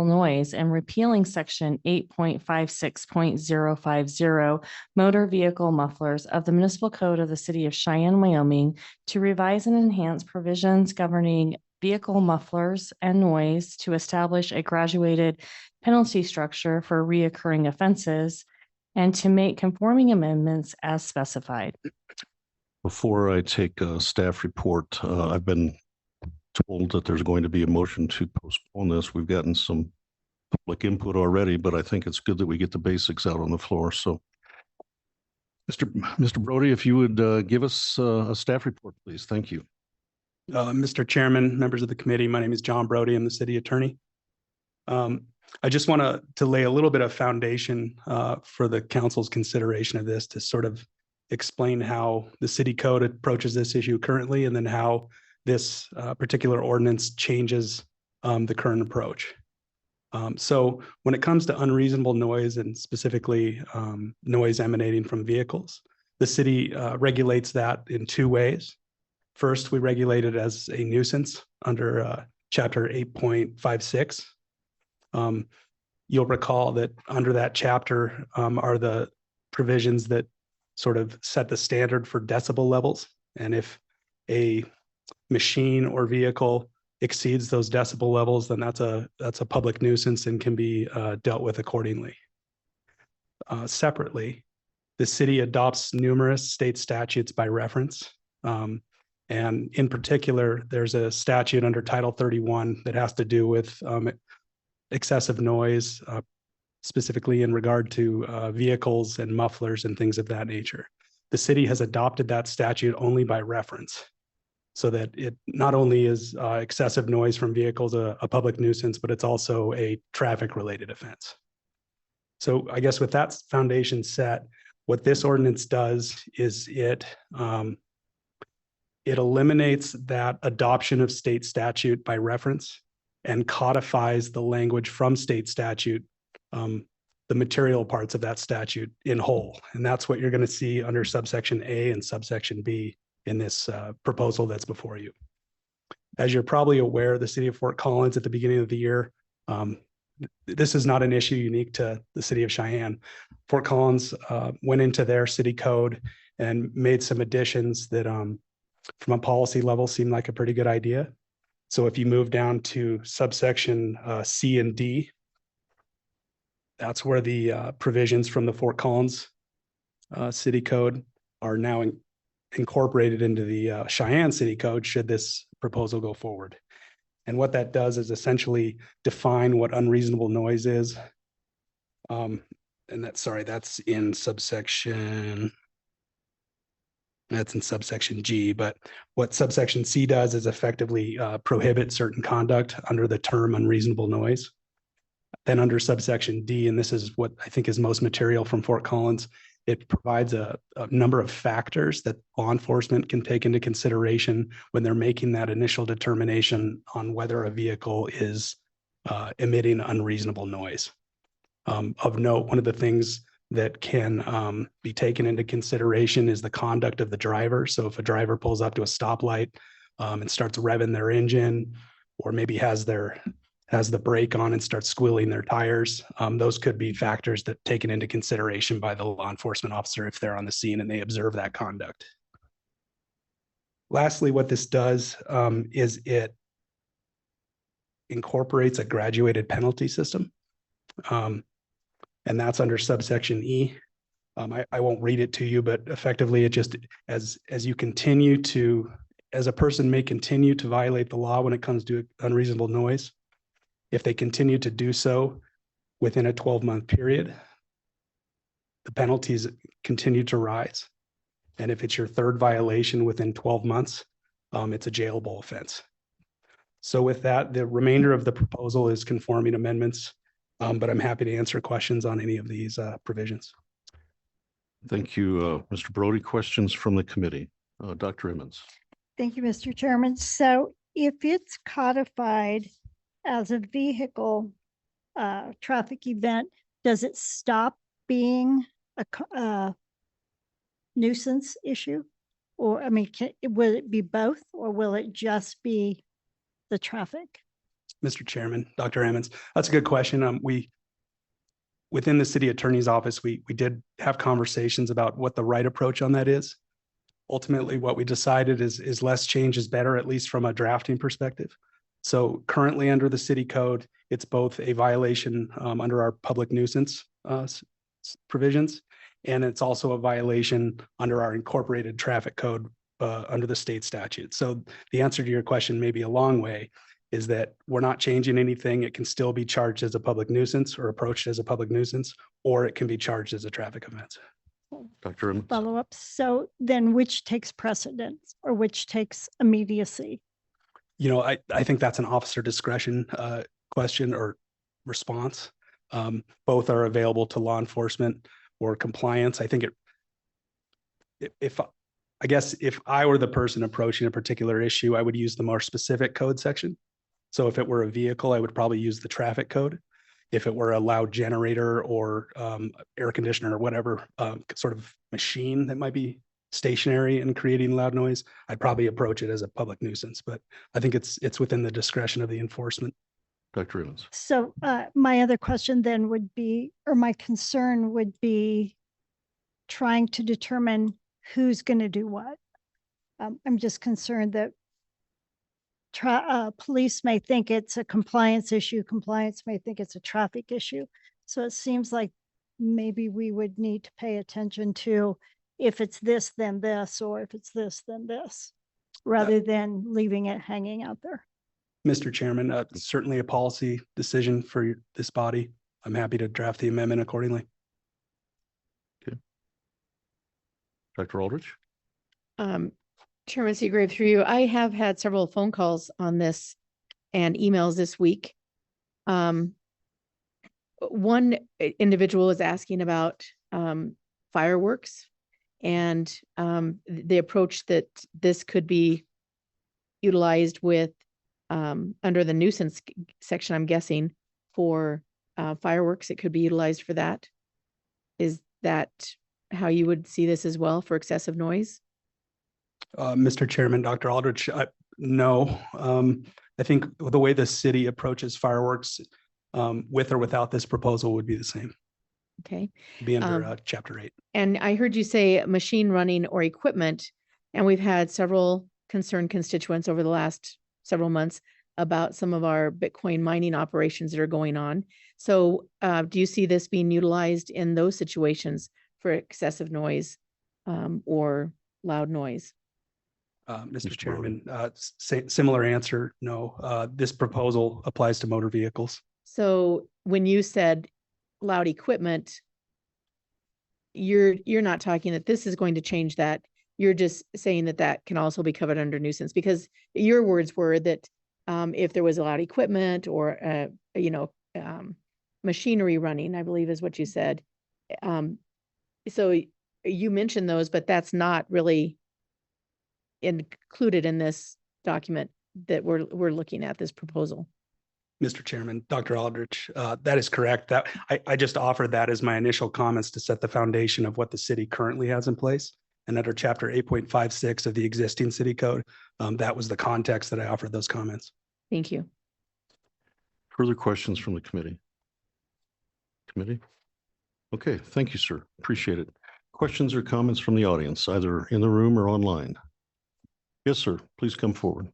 noise and repealing section 8.56.050 motor vehicle mufflers of the municipal code of the city of Cheyenne, Wyoming, to revise and enhance provisions governing vehicle mufflers and noise, to establish a graduated penalty structure for reoccurring offenses, and to make conforming amendments as specified. Before I take a staff report, I've been told that there's going to be a motion to postpone this. We've gotten some public input already, but I think it's good that we get the basics out on the floor. So, Mr. Brody, if you would give us a staff report, please. Thank you. Mr. Chairman, members of the committee, my name is John Brody. I'm the city attorney. I just want to lay a little bit of foundation for the council's consideration of this, to sort of explain how the city code approaches this issue currently, and then how this particular ordinance changes the current approach. So when it comes to unreasonable noise, and specifically noise emanating from vehicles, the city regulates that in two ways. First, we regulate it as a nuisance under chapter 8.56. You'll recall that under that chapter are the provisions that sort of set the standard for decibel levels. And if a machine or vehicle exceeds those decibel levels, then that's a public nuisance and can be dealt with accordingly. Separately, the city adopts numerous state statutes by reference. And in particular, there's a statute under Title 31 that has to do with excessive noise, specifically in regard to vehicles and mufflers and things of that nature. The city has adopted that statute only by reference, so that it not only is excessive noise from vehicles a public nuisance, but it's also a traffic-related offense. So I guess with that foundation set, what this ordinance does is it eliminates that adoption of state statute by reference and codifies the language from state statute, the material parts of that statute in whole. And that's what you're going to see under subsection A and subsection B in this proposal that's before you. As you're probably aware, the city of Fort Collins at the beginning of the year, this is not an issue unique to the city of Cheyenne. Fort Collins went into their city code and made some additions that from a policy level seemed like a pretty good idea. So if you move down to subsection C and D, that's where the provisions from the Fort Collins city code are now incorporated into the Cheyenne city code should this proposal go forward. And what that does is essentially define what unreasonable noise is. And that's in subsection G, but what subsection C does is effectively prohibit certain conduct under the term unreasonable noise. Then under subsection D, and this is what I think is most material from Fort Collins, it provides a number of factors that law enforcement can take into consideration when they're making that initial determination on whether a vehicle is emitting unreasonable noise. Of note, one of the things that can be taken into consideration is the conduct of the driver. So if a driver pulls up to a stoplight and starts revving their engine, or maybe has the brake on and starts squealing their tires, those could be factors that taken into consideration by the law enforcement officer if they're on the scene and they observe that conduct. Lastly, what this does is it incorporates a graduated penalty system. And that's under subsection E. I won't read it to you, but effectively it just, as you continue to, as a person may continue to violate the law when it comes to unreasonable noise, if they continue to do so within a 12-month period, the penalties continue to rise. And if it's your third violation within 12 months, it's a jailable offense. So with that, the remainder of the proposal is conforming amendments, but I'm happy to answer questions on any of these provisions. Thank you, Mr. Brody. Questions from the committee? Dr. Emmons. Thank you, Mr. Chairman. So if it's codified as a vehicle traffic event, does it stop being a nuisance issue? Or, I mean, will it be both, or will it just be the traffic? Mr. Chairman, Dr. Emmons, that's a good question. Within the city attorney's office, we did have conversations about what the right approach on that is. Ultimately, what we decided is less change is better, at least from a drafting perspective. So currently under the city code, it's both a violation under our public nuisance provisions, and it's also a violation under our incorporated traffic code under the state statute. So the answer to your question may be a long way, is that we're not changing anything. It can still be charged as a public nuisance or approached as a public nuisance, or it can be charged as a traffic offense. Dr. Emmons? Follow up. So then which takes precedence or which takes immediacy? You know, I think that's an officer discretion question or response. Both are available to law enforcement or compliance. I think I guess if I were the person approaching a particular issue, I would use the more specific code section. So if it were a vehicle, I would probably use the traffic code. If it were a loud generator or air conditioner or whatever sort of machine that might be stationary and creating loud noise, I'd probably approach it as a public nuisance. But I think it's within the discretion of the enforcement. Dr. Emmons? So my other question then would be, or my concern would be trying to determine who's going to do what. I'm just concerned that police may think it's a compliance issue. Compliance may think it's a traffic issue. So it seems like maybe we would need to pay attention to if it's this, then this, or if it's this, then this, rather than leaving it hanging out there. Mr. Chairman, certainly a policy decision for this body. I'm happy to draft the amendment accordingly. Dr. Aldrich? Chairman Seagrave, through you, I have had several phone calls on this and emails this week. One individual is asking about fireworks and the approach that this could be utilized with under the nuisance section, I'm guessing, for fireworks. It could be utilized for that. Is that how you would see this as well, for excessive noise? Mr. Chairman, Dr. Aldrich, no. I think the way the city approaches fireworks with or without this proposal would be the same. Okay. Be under Chapter 8. And I heard you say machine running or equipment, and we've had several concerned constituents over the last several months about some of our Bitcoin mining operations that are going on. So do you see this being utilized in those situations for excessive noise or loud noise? Mr. Chairman, similar answer, no. This proposal applies to motor vehicles. So when you said loud equipment, you're not talking that this is going to change that. You're just saying that that can also be covered under nuisance, because your words were that if there was loud equipment or machinery running, I believe is what you said. So you mentioned those, but that's not really included in this document that we're looking at, this proposal. Mr. Chairman, Dr. Aldrich, that is correct. That I just offered that as my initial comments to set the foundation of what the city currently has in place. And under Chapter 8.56 of the existing city code, that was the context that I offered those comments. Thank you. Further questions from the committee? Okay, thank you, sir. Appreciate it. Questions or comments from the audience, either in the room or online? Yes, sir. Please come forward.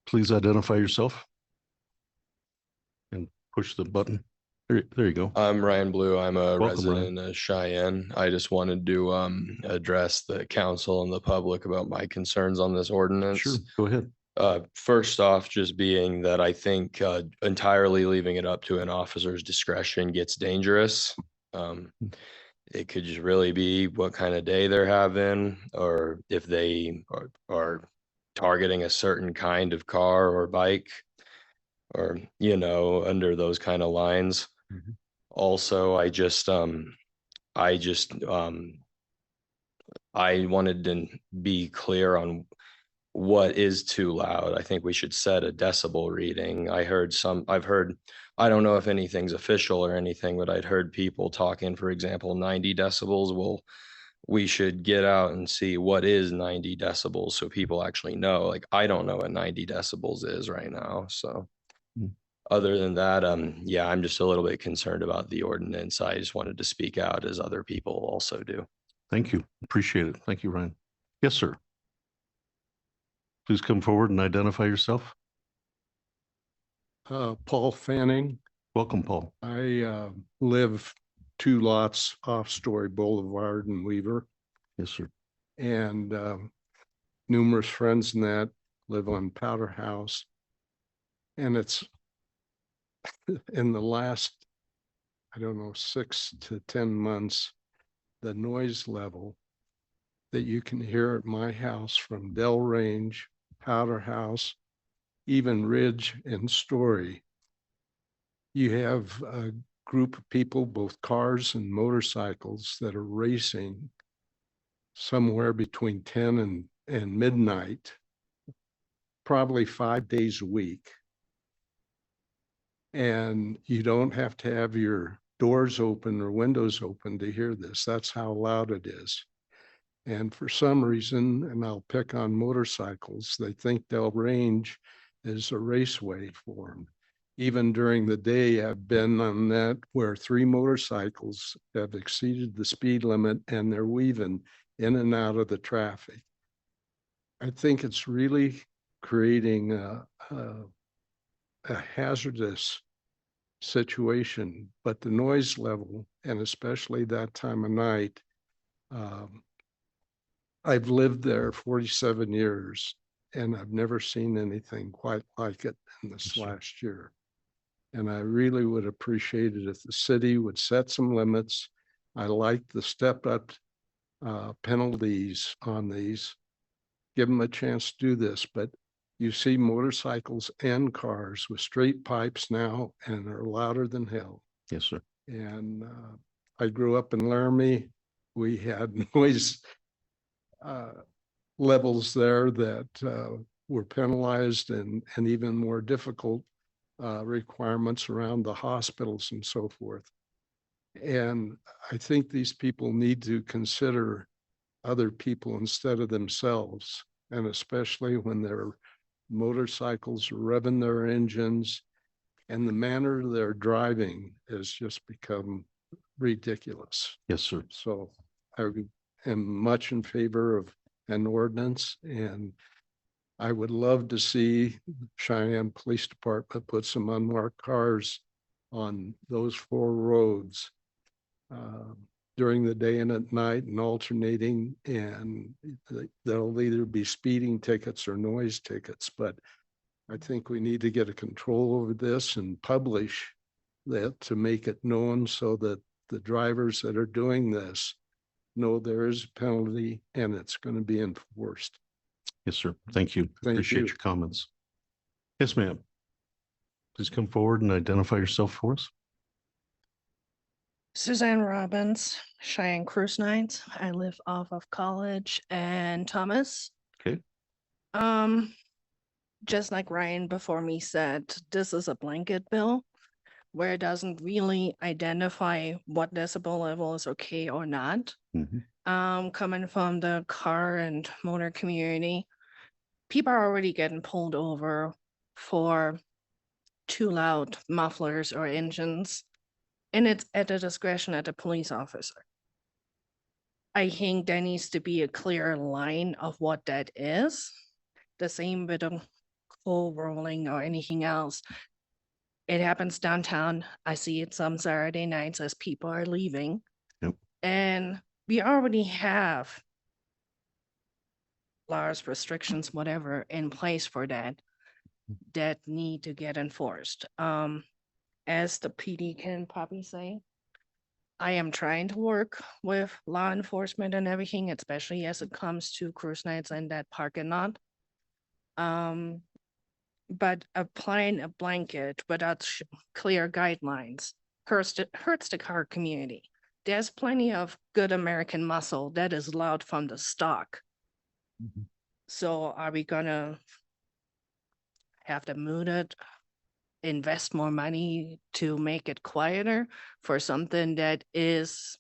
Please identify yourself and push the button. There you go. I'm Ryan Blue. I'm a Welcome, resident of Cheyenne. I just wanted to address the council and the public about my concerns on this ordinance. Sure, go ahead. First off, just being that I think entirely leaving it up to an officer's discretion gets dangerous. It could just really be what kind of day they're having, or if they are targeting a certain kind of car or bike, or, under those kind of lines. Mm-hmm. Also, I wanted to be clear on what is too loud. I think we should set a decibel reading. I've heard, I don't know if anything's official or anything, but I'd heard people talking, for example, 90 decibels we should get out and see what is 90 decibels so people actually know. Like, I don't know what 90 decibels is right now. So Hmm. other than that, yeah, I'm just a little bit concerned about the ordinance. I just wanted to speak out as other people also do. Thank you. Appreciate it. Thank you, Ryan. Yes, sir. Please come forward and identify yourself. Paul Fanning. Welcome, Paul. I live 2 lots off Story Boulevard in Weaver, Yes, sir. and numerous friends in that live on Powder House. And it's in the last, I don't know, 6 to 10 months, the noise level that you can hear at my house from Dell Range, Powder House, even Ridge and Story. You have a group of people, both cars and motorcycles, that are racing somewhere between 10 and midnight, probably 5 days a week. And you don't have to have your doors open or windows open to hear this. That's how loud it is. And for some reason, and I'll pick on motorcycles, they think Del Range is a raceway for them. Even during the day, I've been on that where 3 motorcycles have exceeded the speed limit and they're weaving in and out of the traffic. I think it's really creating a hazardous situation, but the noise level, and especially that time of night, I've lived there 47 years and I've never seen anything quite like it in this last year. And I really would appreciate it if the city would set some limits. I like the step up penalties on these. Give them a chance to do this, but you see motorcycles and cars with straight pipes now and they're louder than hell. Yes, sir. And I grew up in Laramie. We had noise levels there that were penalized and even more difficult requirements around the hospitals and so forth. And I think these people need to consider other people instead of themselves, and especially when their motorcycles are revving their engines and the manner they're driving has just become ridiculous. Yes, sir. So I am much in favor of an ordinance, and I would love to see Cheyenne Police Department put some unmarked cars on those 4 roads during the day and at night and alternating, and there'll either be speeding tickets or noise tickets. But I think we need to get a control over this and publish that to make it known so that the drivers that are doing this know there is a penalty and it's going to be enforced. Yes, sir. Thank you. Thank Appreciate you. your comments. Yes, ma'am. Please come forward and identify yourself for us. Suzanne Robbins, Cheyenne Cruise Nights. I live off of College and Thomas. Okay. Just like Ryan before me said, this is a blanket bill where it doesn't really identify what decibel level is okay or not. Mhm. Coming from the car and motor community, people are already getting pulled over for too loud mufflers or engines. And it's at the discretion of the police officer. I think there needs to be a clear line of what that is. The same with a coal rolling or anything else. It happens downtown. I see it some Saturday nights as people are leaving. Yep. And we already have laws, restrictions, whatever in place for that need to get enforced. As the PD can probably say, I am trying to work with law enforcement and everything, especially as it comes to cruise nights and that parking lot. But applying a blanket without clear guidelines hurts the car community. There's plenty of good American muscle that is loud from the stock. Mhm. So are we gonna have to moot it? Invest more money to make it quieter for something that is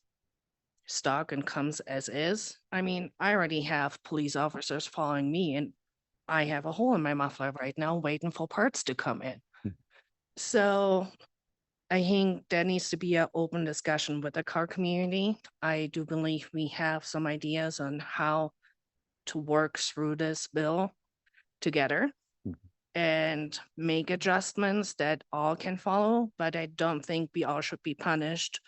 stock and comes as is. I mean, I already have police officers following me and I have a hole in my muffler right now waiting for parts to come in. So I think there needs to be an open discussion with the car community. I do believe we have some ideas on how to work through this bill together and make adjustments that all can follow, but I don't think we all should be punished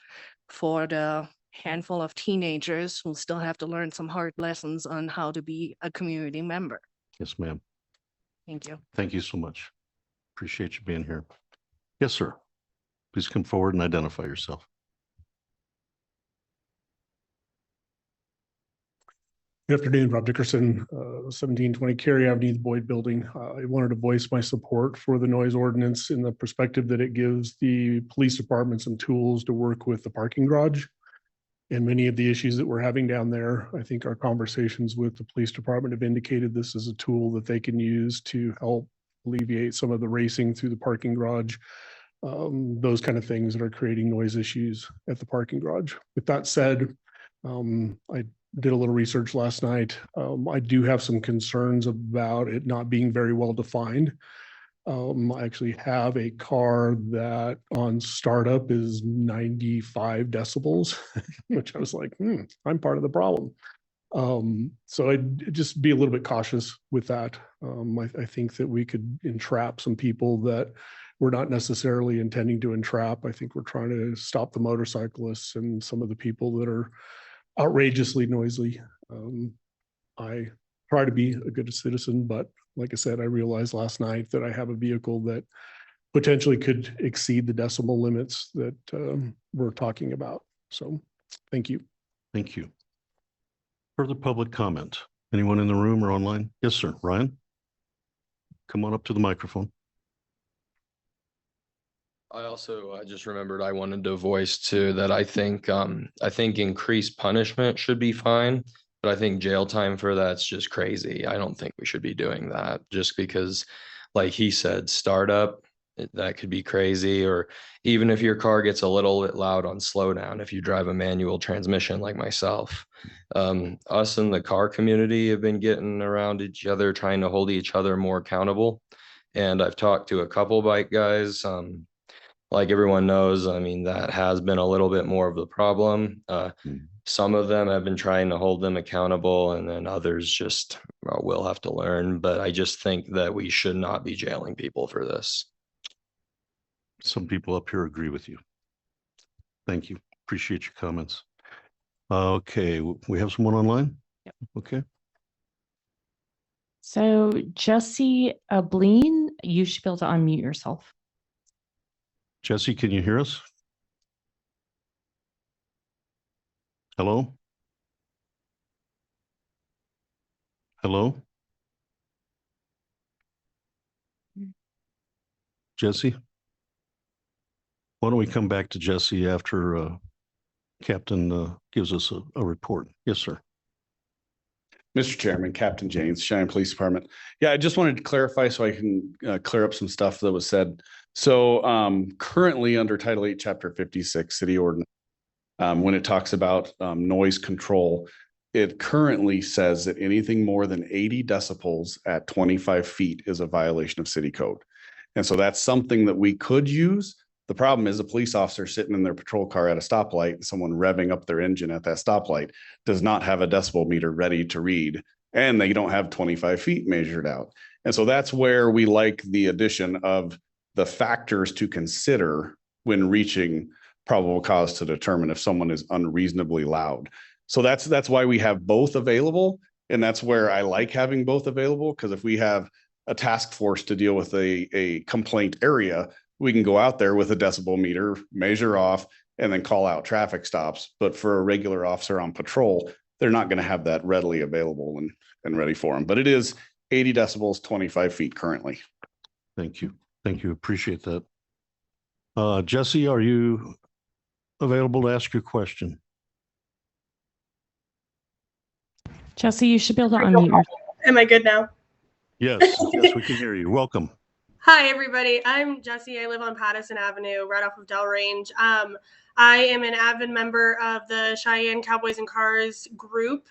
for the handful of teenagers who still have to learn some hard lessons on how to be a community member. Yes, ma'am. Thank you. Thank you so much. Appreciate you being here. Yes, sir. Please come forward and identify yourself. Good afternoon, Rob Dickerson, 1720 Cary Avenue, the Boyd Building. I wanted to voice my support for the noise ordinance in the perspective that it gives the police department some tools to work with the parking garage. And many of the issues that we're having down there, I think our conversations with the police department have indicated this is a tool that they can use to help alleviate some of the racing through the parking garage. Those kind of things that are creating noise issues at the parking garage. With that said, I did a little research last night. I do have some concerns about it not being very well defined. I actually have a car that on startup is 95 decibels, which I was like, I'm part of the problem. So I'd just be a little bit cautious with that. I think that we could entrap some people that we're not necessarily intending to entrap. I think we're trying to stop the motorcyclists and some of the people that are outrageously noisy. I try to be a good citizen, but like I said, I realized last night that I have a vehicle that potentially could exceed the decibel limits that we're talking about. So thank you. Thank you. Further public comment? Anyone in the room or online? Yes, sir. Ryan? Come on up to the microphone. I just remembered I wanted to voice too that I think increased punishment should be fine, but I think jail time for that's just crazy. I don't think we should be doing that just because, like he said, startup, that could be crazy. Or even if your car gets a little bit loud on slowdown, if you drive a manual transmission like myself. Us in the car community have been getting around each other, trying to hold each other more accountable. And I've talked to a couple bike guys. Like everyone knows, I mean, that has been a little bit more of the problem. Some of them have been trying to hold them accountable, and then others just will have to learn. But I just think that we should not be jailing people for this. Some people up here agree with you. Thank you. Appreciate your comments. Okay, we have someone online? Yep. Okay. So Jesse Ableen, you should be able to unmute yourself. Jesse, can you hear us? Hello? Hello? Jesse? Why don't we come back to Jesse after Captain gives us a report? Yes, sir. Mr. Chairman, Captain James, Cheyenne Police Department. Yeah, I just wanted to clarify so I can clear up some stuff that was said. So currently under Title 8, Chapter 56, City Ordinance, when it talks about noise control, it currently says that anything more than 80 decibels at 25 feet is a violation of city code. And so that's something that we could use. The problem is a police officer sitting in their patrol car at a stoplight, someone revving up their engine at that stoplight does not have a decibel meter ready to read, and they don't have 25 feet measured out. And so that's where we like the addition of the factors to consider when reaching probable cause to determine if someone is unreasonably loud. So that's why we have both available. And that's where I like having both available, because if we have a task force to deal with a complaint area, we can go out there with a decibel meter, measure off, and then call out traffic stops. But for a regular officer on patrol, they're not going to have that readily available and ready for them. But it is 80 decibels, 25 feet currently. Thank you. Thank you. Appreciate that. Jesse, are you available to ask your question? Jesse, you should be able to unmute yourself. Am I good now? Yes, yes, we can hear you. Welcome. Hi, everybody. I'm Jesse. I live on Pattison Avenue, right off of Del Range. I am an avid member of the Cheyenne Cowboys and Cars group.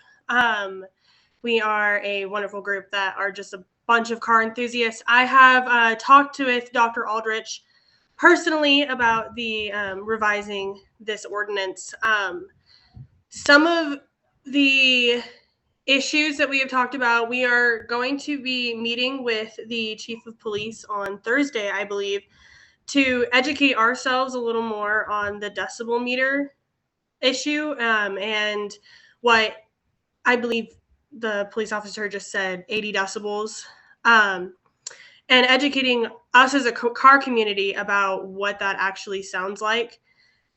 We are a wonderful group that are just a bunch of car enthusiasts. I have talked with Dr. Aldrich personally about the revising this ordinance. Some of the issues that we have talked about, we are going to be meeting with the chief of police on Thursday, I believe, to educate ourselves a little more on the decibel meter issue, and what I believe the police officer just said, 80 decibels, and educating us as a car community about what that actually sounds like.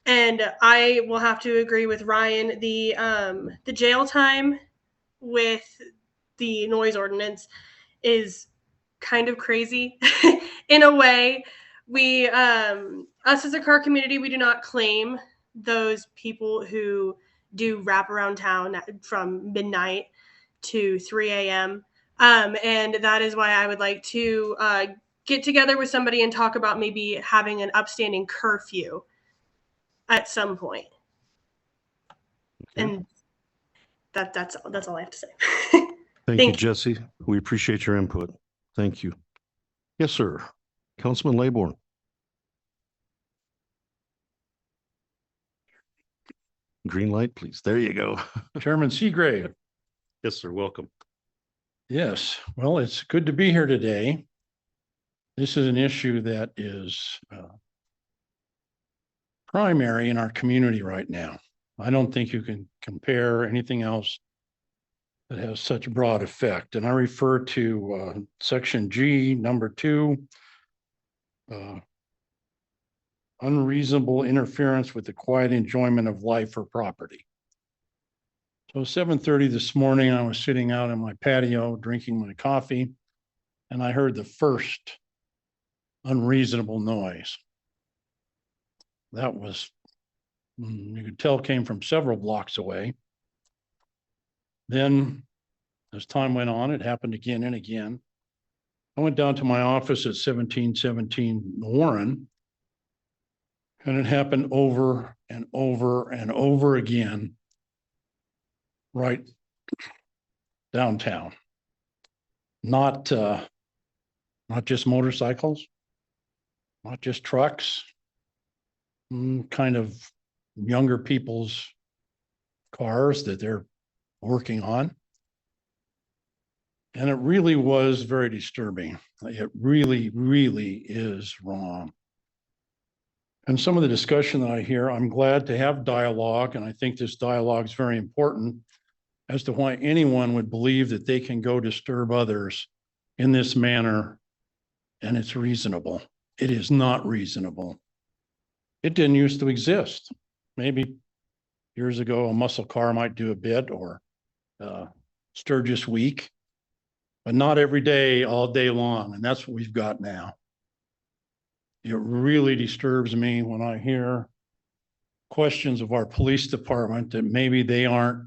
And I will have to agree with Ryan, the jail time with the noise ordinance is kind of crazy in a way. We us as a car community, we do not claim those people who do wrap around town from midnight to 3 a.m. And that is why I would like to get together with somebody and talk about maybe having an upstanding curfew at some point. And that's all I have to say. Thank you, Jesse. We appreciate your input. Thank you. Yes, sir. Councilman Laybourne. Green light, please. There you go. Chairman Seagrave. Yes, sir. Welcome. Yes, well, it's good to be here today. This is an issue that is primary in our community right now. I don't think you can compare anything else that has such broad effect. And I refer to section G, number 2, unreasonable interference with the quiet enjoyment of life or property. So 7:30 this morning, I was sitting out in my patio drinking my coffee, and I heard the first unreasonable noise. That was, you could tell, came from several blocks away. Then, as time went on, it happened again and again. I went down to my office at 1717 Warren, and it happened over and over and over again right downtown. Not just motorcycles, not just trucks, kind of younger people's cars that they're working on. And it really was very disturbing. It really, really is wrong. And some of the discussion that I hear, I'm glad to have dialogue, and I think this dialogue is very important as to why anyone would believe that they can go disturb others in this manner, and it's reasonable. It is not reasonable. It didn't used to exist. Maybe years ago, a muscle car might do a bit, or Sturgis week, but not every day, all day long. And that's what we've got now. It really disturbs me when I hear questions of our police department that maybe they aren't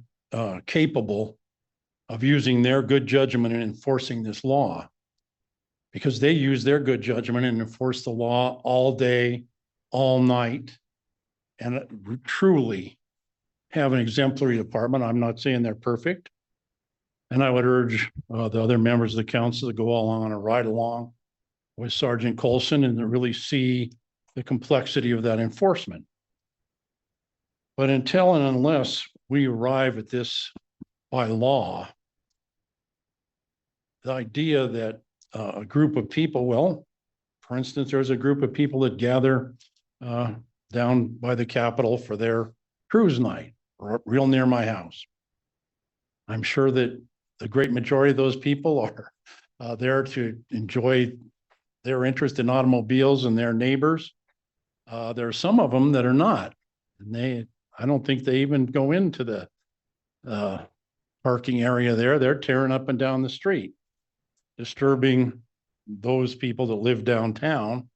capable of using their good judgment in enforcing this law, because they use their good judgment and enforce the law all day, all night, and truly have an exemplary department. I'm not saying they're perfect. And I would urge the other members of the council to go along on a ride along with Sergeant Colson and to really see the complexity of that enforcement. But until and unless we arrive at this by law, the idea that a group of people, well, for instance, there's a group of people that gather down by the Capitol for their cruise night, real near my house. I'm sure that the great majority of those people are there to enjoy their interest in automobiles and their neighbors. There are some of them that are not, and I don't think they even go into the parking area there. They're tearing up and down the street, disturbing those people that live downtown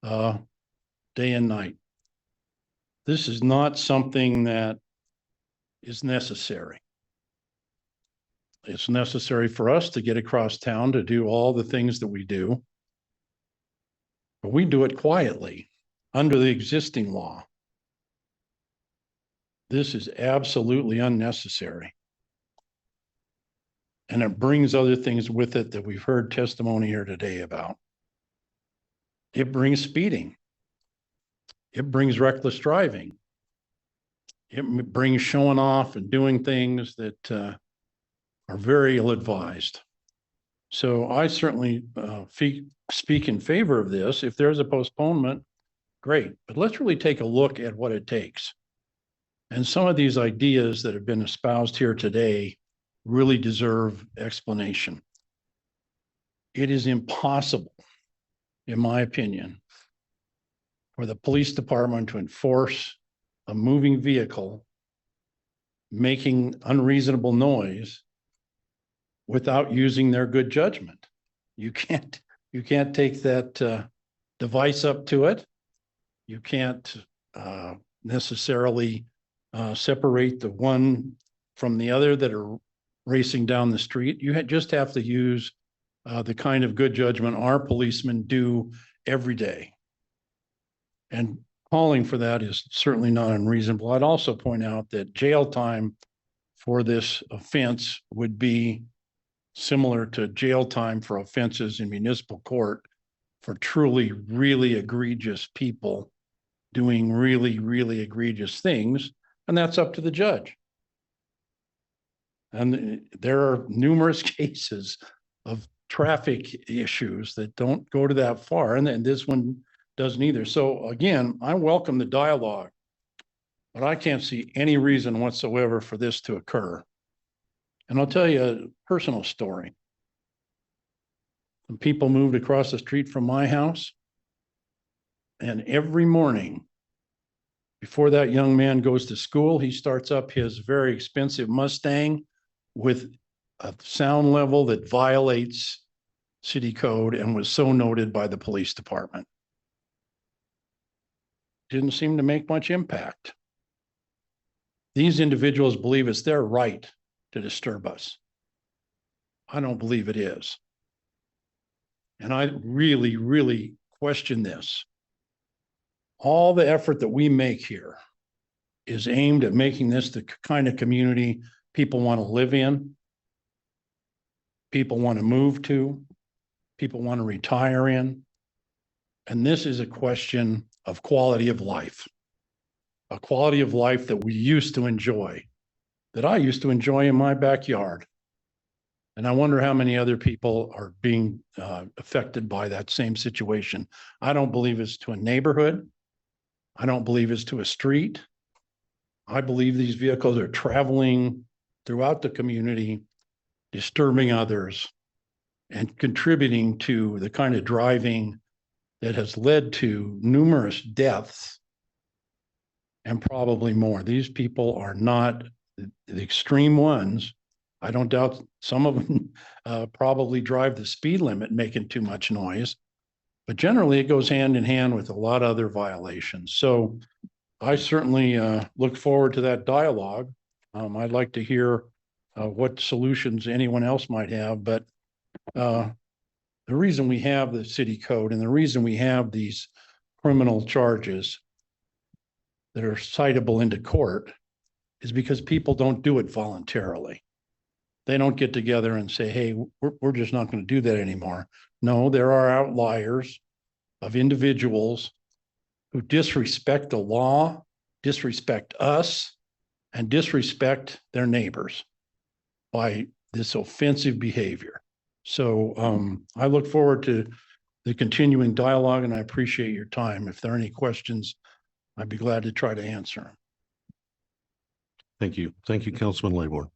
day and night. This is not something that is necessary. It's necessary for us to get across town to do all the things that we do. But we do it quietly under the existing law. This is absolutely unnecessary. And it brings other things with it that we've heard testimony here today about. It brings speeding. It brings reckless driving. It brings showing off and doing things that are very ill-advised. So I certainly speak in favor of this. If there's a postponement, great. But let's really take a look at what it takes. And some of these ideas that have been espoused here today really deserve explanation. It is impossible, in my opinion, for the police department to enforce a moving vehicle making unreasonable noise without using their good judgment. You can't take that device up to it. You can't necessarily separate the one from the other that are racing down the street. You just have to use the kind of good judgment our policemen do every day. And calling for that is certainly not unreasonable. I'd also point out that jail time for this offense would be similar to jail time for offenses in municipal court for truly, really egregious people doing really, really egregious things. And that's up to the judge. And there are numerous cases of traffic issues that don't go to that far. And then this one doesn't either. So again, I welcome the dialogue, but I can't see any reason whatsoever for this to occur. And I'll tell you a personal story. Some people moved across the street from my house, and every morning before that young man goes to school, he starts up his very expensive Mustang with a sound level that violates city code and was so noted by the police department. Didn't seem to make much impact. These individuals believe it's their right to disturb us. I don't believe it is. And I really, really question this. All the effort that we make here is aimed at making this the kind of community people want to live in, people want to move to, people want to retire in. And this is a question of quality of life, a quality of life that we used to enjoy, that I used to enjoy in my backyard. And I wonder how many other people are being affected by that same situation. I don't believe it's to a neighborhood. I don't believe it's to a street. I believe these vehicles are traveling throughout the community, disturbing others, and contributing to the kind of driving that has led to numerous deaths and probably more. These people are not the extreme ones. I don't doubt some of them probably drive the speed limit, making too much noise, but generally it goes hand in hand with a lot of other violations. So I certainly look forward to that dialogue. I'd like to hear what solutions anyone else might have, but the reason we have the city code and the reason we have these criminal charges that are citable into court is because people don't do it voluntarily. They don't get together and say, hey, we're just not going to do that anymore. No, there are outliers of individuals who disrespect the law, disrespect us, and disrespect their neighbors by this offensive behavior. So I look forward to the continuing dialogue, and I appreciate your time. If there are any questions, I'd be glad to try to answer. Thank you. Thank you, Councilman Laybourne.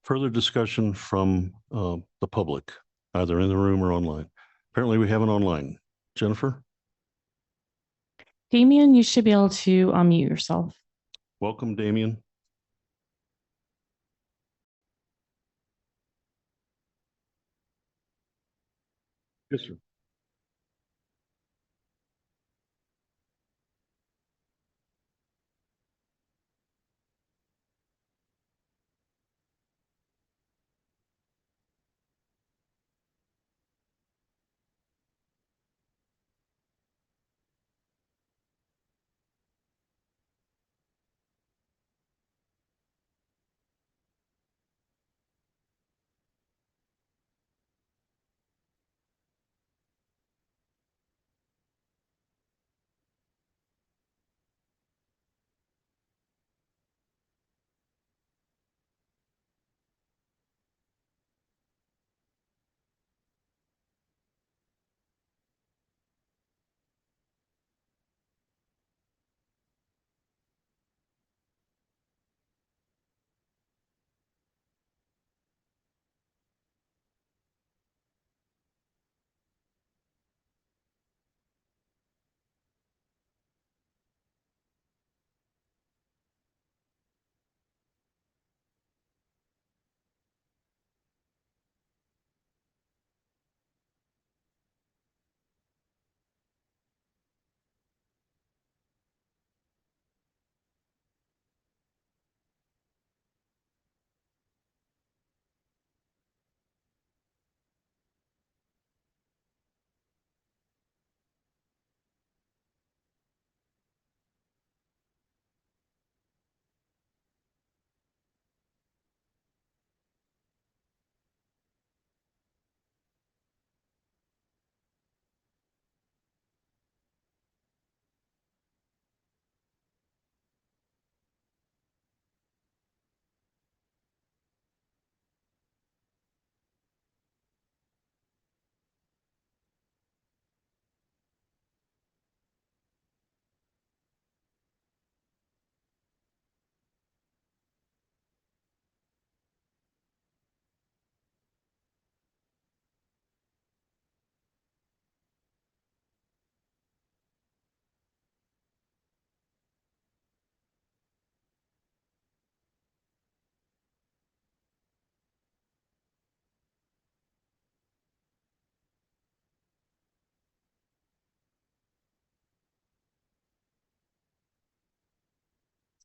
Further discussion from the public, either in the room or online. Apparently we have an online. Jennifer? Damien, you should be able to unmute yourself. Welcome, Damien. Yes, sir.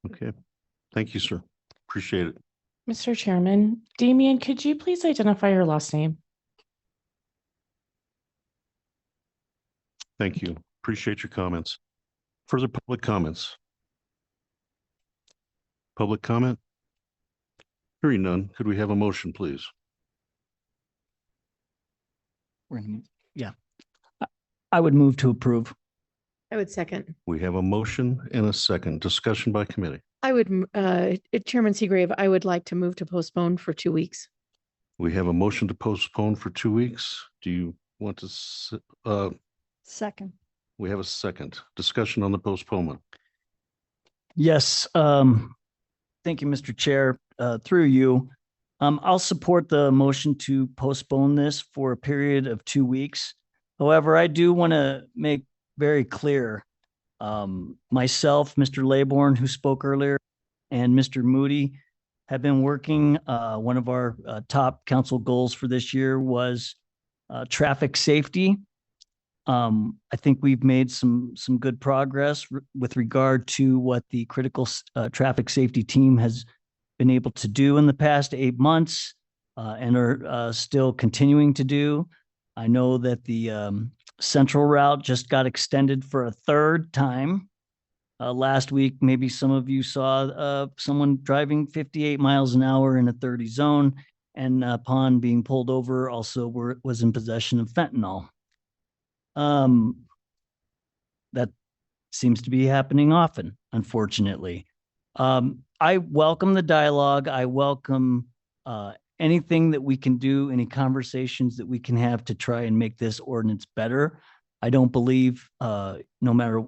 Okay. Thank you, sir. Appreciate it. Mr. Chairman, Damian, could you please identify your last name? Thank you. Appreciate your comments. Further public comments? Public comment? Hearing none, could we have a motion, please? Yeah. I would move to approve. I would second. We have a motion and a second. Discussion by committee. I would, Chairman Seagrave, I would like to move to postpone for 2 weeks. We have a motion to postpone for 2 weeks. Do you want to, Second. we have a second. Discussion on the postponement. Yes. Thank you, Mr. Chair. Through you, I'll support the motion to postpone this for a period of 2 weeks. However, I do want to make very clear, myself, Mr. Laybourne, who spoke earlier, and Mr. Moody have been working. One of our top council goals for this year was traffic safety. I think we've made some good progress with regard to what the critical traffic safety team has been able to do in the past 8 months and are still continuing to do. I know that the central route just got extended for a third time. Last week, maybe some of you saw someone driving 58 miles an hour in a 30 zone, and upon being pulled over, also was in possession of fentanyl. That seems to be happening often, unfortunately. I welcome the dialogue. I welcome anything that we can do, any conversations that we can have to try and make this ordinance better. I don't believe, no matter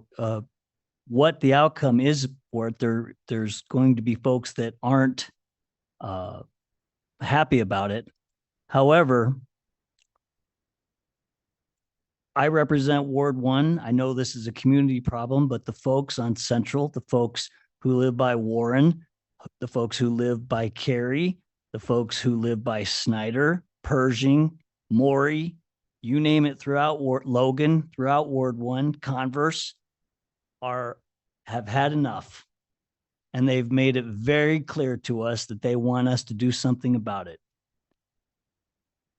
what the outcome is for it, there's going to be folks that aren't happy about it. However, I represent Ward 1. I know this is a community problem, but the folks on Central, the folks who live by Warren, the folks who live by Cary, the folks who live by Snyder, Pershing, Maury, you name it, throughout Logan, throughout Ward 1, Converse, have had enough. And they've made it very clear to us that they want us to do something about it.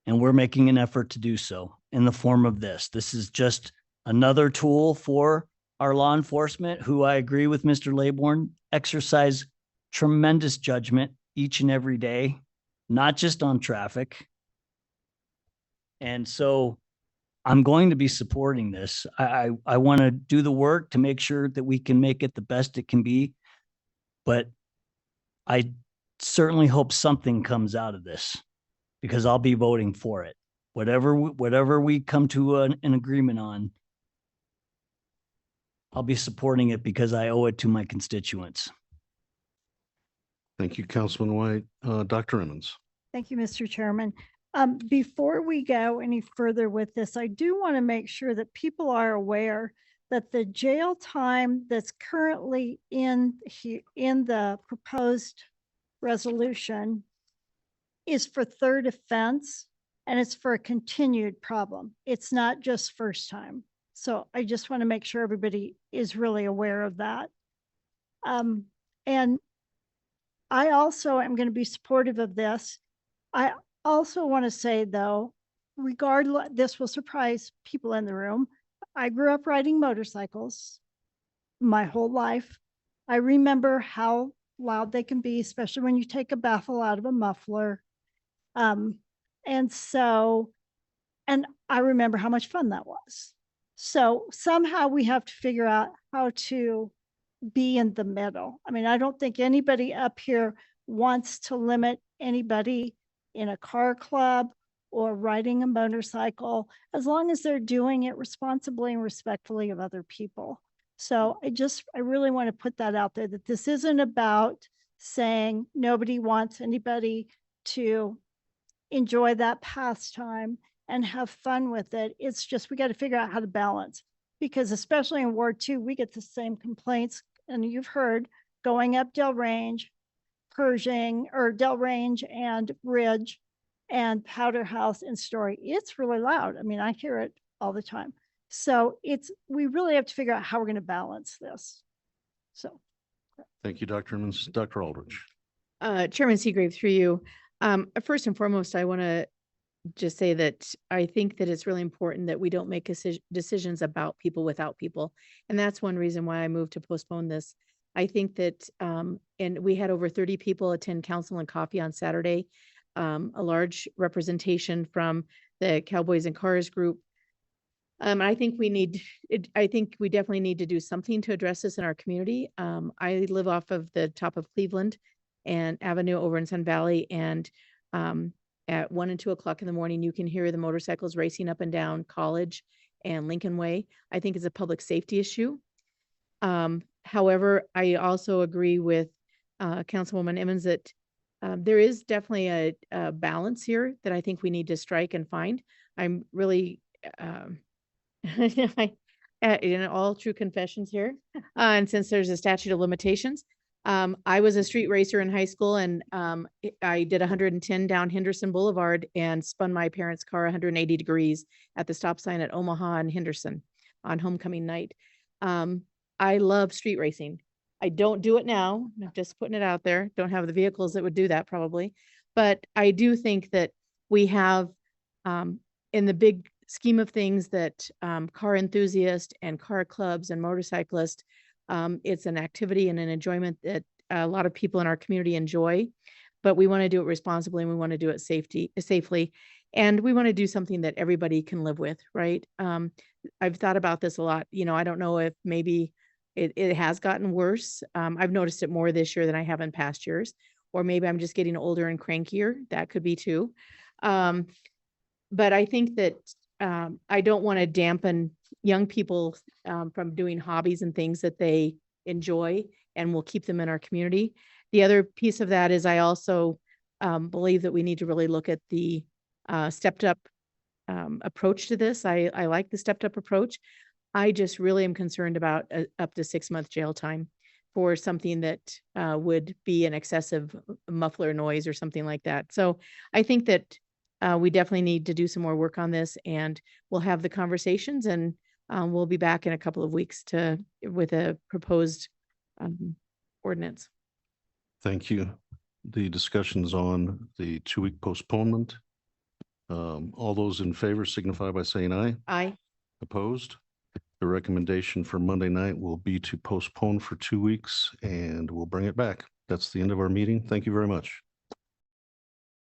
And we're making an effort to do so in the form of this. This is just another tool for our law enforcement, who I agree with Mr. Laybourne, exercise tremendous judgment each and every day, not just on traffic. And so I'm going to be supporting this. I want to do the work to make sure that we can make it the best it can be. But I certainly hope something comes out of this, because I'll be voting for it. Whatever we come to an agreement on, I'll be supporting it because I owe it to my constituents. Thank you, Councilman White. Dr. Emmons. Thank you, Mr. Chairman. Before we go any further with this, I do want to make sure that people are aware that the jail time that's currently in the proposed resolution is for third offense, and it's for a continued problem. It's not just first time. So I just want to make sure everybody is really aware of that. And I also am going to be supportive of this. I also want to say, though, regardless, this will surprise people in the room. I grew up riding motorcycles my whole life. I remember how loud they can be, especially when you take a baffle out of a muffler. And I remember how much fun that was. So somehow we have to figure out how to be in the middle. I mean, I don't think anybody up here wants to limit anybody in a car club or riding a motorcycle, as long as they're doing it responsibly and respectfully of other people. So I really want to put that out there, that this isn't about saying nobody wants anybody to enjoy that pastime and have fun with it. It's just, we got to figure out how to balance, because especially in Ward 2, we get the same complaints, and you've heard, going up Del Range, Pershing, or Del Range and Ridge and Powder House and Story. It's really loud. I mean, I hear it all the time. So we really have to figure out how we're going to balance this. So Thank you, Dr. Emmons. Dr. Aldrich. Chairman Seagrave, through you. First and foremost, I want to just say that I think that it's really important that we don't make decisions about people without people. And that's one reason why I moved to postpone this. I think that, and we had over 30 people attend council and coffee on Saturday, a large representation from the Cowboys and Cars group. I think I think we definitely need to do something to address this in our community. I live off of the top of Cleveland and Avenue over in Sun Valley, and at 1 and 2 o'clock in the morning, you can hear the motorcycles racing up and down College and Lincoln Way. I think it's a public safety issue. However, I also agree with Councilwoman Emmons that there is definitely a balance here that I think we need to strike and find. I'm really, in all true confessions here, and since there's a statute of limitations, I was a street racer in high school, and I did 110 down Henderson Boulevard and spun my parents' car 180 degrees at the stop sign at Omaha and Henderson on homecoming night. I love street racing. I don't do it now. I'm just putting it out there. Don't have the vehicles that would do that probably. But I do think that we have, in the big scheme of things, that car enthusiasts and car clubs and motorcyclists, it's an activity and an enjoyment that a lot of people in our community enjoy, but we want to do it responsibly and we want to do it safely. And we want to do something that everybody can live with, right? I've thought about this a lot. You know, I don't know if maybe it has gotten worse. I've noticed it more this year than I have in past years, or maybe I'm just getting older and crankier. That could be too. But I think that I don't want to dampen young people from doing hobbies and things that they enjoy, and we'll keep them in our community. The other piece of that is I also believe that we need to really look at the stepped up approach to this. I like the stepped up approach. I just really am concerned about up to 6-month jail time for something that would be an excessive muffler noise or something like that. So I think that we definitely need to do some more work on this, and we'll have the conversations, and we'll be back in a couple of weeks with a proposed ordinance. Thank you. The discussion's on the 2-week postponement. All those in favor signify by saying aye. Aye. Opposed? The recommendation for Monday night will be to postpone for 2 weeks, and we'll bring it back. That's the end of our meeting. Thank you very much.